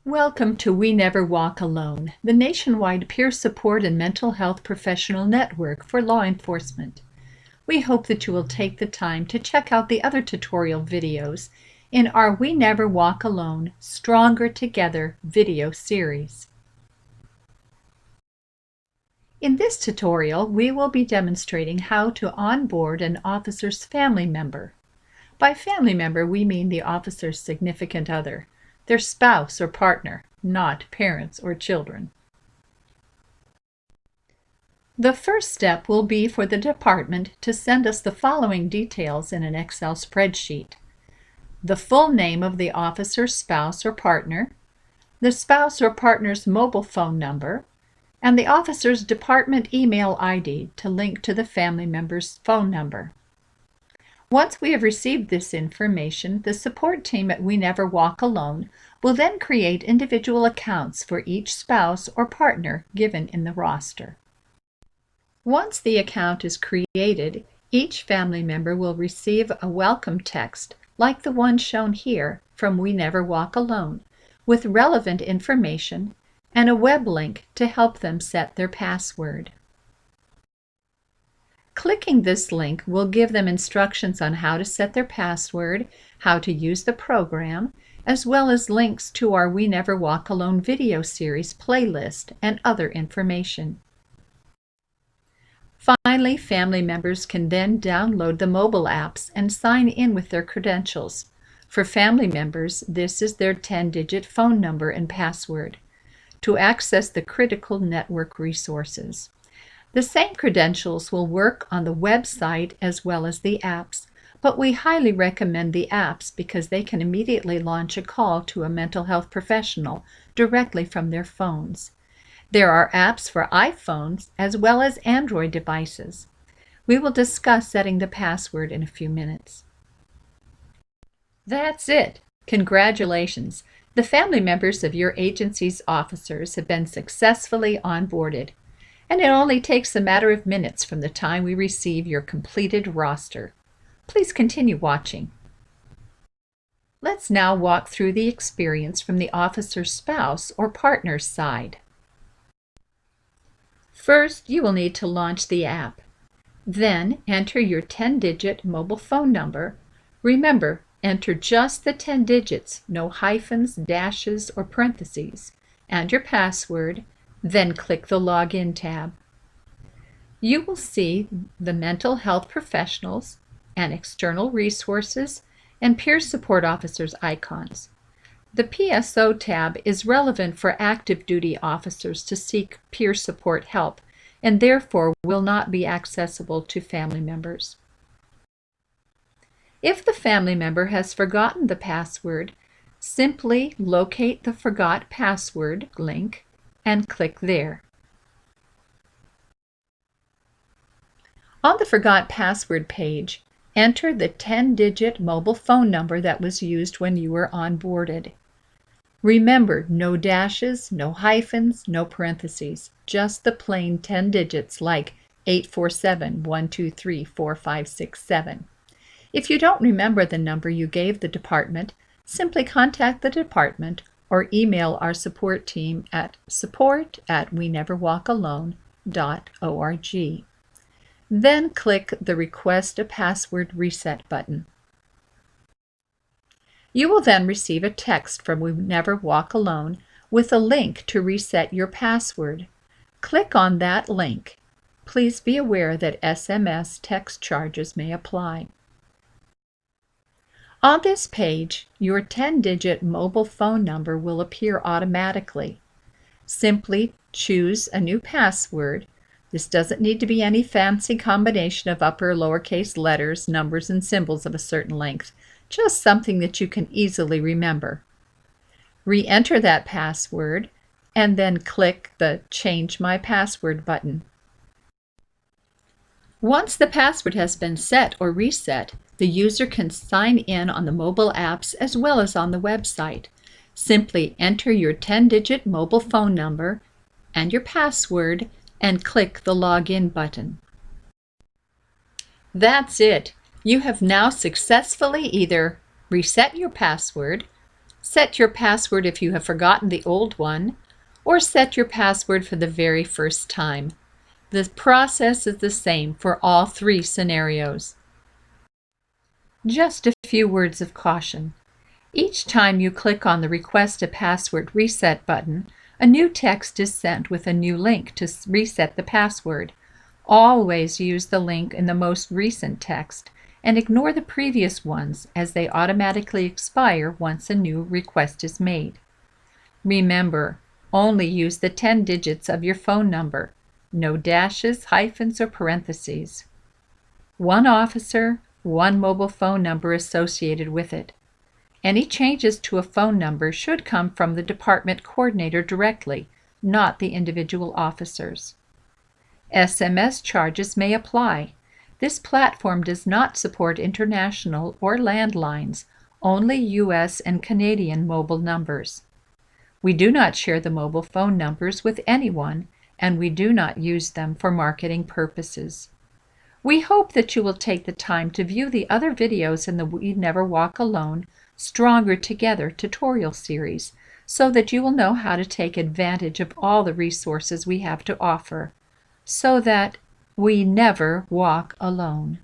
Welcome to We Never Walk Alone, the nationwide peer support and mental health professional network for law enforcement. We hope that you will take the time to check out the other tutorial videos in our We Never Walk Alone Stronger Together video series. In this tutorial, we will be demonstrating how to onboard an officer's family member. By family member, we mean the officer's significant other, their spouse or partner, not parents or children. The first step will be for the department to send us the following details in an Excel spreadsheet: the full name of the officer's spouse or partner, the spouse or partner's mobile phone number, and the officer's department email ID to link to the family member's phone number. Once we have received this information, the support team at We Never Walk Alone will then create individual accounts for each spouse or partner given in the roster. Once the account is created, each family member will receive a welcome text like the one shown here from We Never Walk Alone, with relevant information and a web link to help them set their password. Clicking this link will give them instructions on how to set their password, how to use the program, as well as links to our We Never Walk Alone video series playlist and other information. Finally, family members can then download the mobile apps and sign in with their credentials. For family members, this is their 10-digit phone number and password to access the critical network resources. The same credentials will work on the website as well as the apps, but we highly recommend the apps because they can immediately launch a call to a mental health professional directly from their phones. There are apps for iPhones as well as Android devices. We will discuss setting the password in a few minutes. That's it! Congratulations! The family members of your agency's officers have been successfully onboarded, and it only takes a matter of minutes from the time we receive your completed roster. Please continue watching. Let's now walk through the experience from the officer's spouse or partner's side. First, you will need to launch the app. Then, enter your 10-digit mobile phone number. Remember, enter just the 10 digits, no hyphens, dashes, or parentheses, and your password. Then click the Login tab. You will see the mental health professionals and external resources and peer support officers icons. The PSO tab is relevant for active duty officers to seek peer support help and therefore will not be accessible to family members. If the family member has forgotten the password, simply locate the Forgot Password link and click there. On the Forgot Password page, enter the 10-digit mobile phone number that was used when you were onboarded. Remember, no dashes, no hyphens, no parentheses, just the plain 10 digits like 847-123-4567. If you don't remember the number you gave the department, simply contact the department or email our support team at support@weneverwalkalone.org. Then click the Request a Password Reset button. You will then receive a text from We Never Walk Alone with a link to reset your password. Click on that link. Please be aware that SMS text charges may apply. On this page, your 10-digit mobile phone number will appear automatically. Simply choose a new password. This doesn't need to be any fancy combination of upper or lowercase letters, numbers, and symbols of a certain length, just something that you can easily remember. Re-enter that password and then click the Change My Password button. Once the password has been set or reset, the user can sign in on the mobile apps as well as on the website. Simply enter your 10-digit mobile phone number and your password and click the Login button. That's it! You have now successfully either reset your password, Set your password if you have forgotten the old one, or set your password for the very first time. The process is the same for all three scenarios. Just a few words of caution. Each time you click on the Request a Password Reset button, a new text is sent with a new link to reset the password. Always use the link in the most recent text and ignore the previous ones as they automatically expire once a new request is made. Remember, only use the 10 digits of your phone number. No dashes, hyphens, or parentheses. One officer, one mobile phone number associated with it. Any changes to a phone number should come from the department coordinator directly, not the individual officers. SMS charges may apply. This platform does not support international or landlines, only U.S. and Canadian mobile numbers. We do not share the mobile phone numbers with anyone, and we do not use them for marketing purposes. We hope that you will take the time to view the other videos in the We Never Walk Alone Stronger Together tutorial series so that you will know how to take advantage of all the resources we have to offer, so that we never walk alone.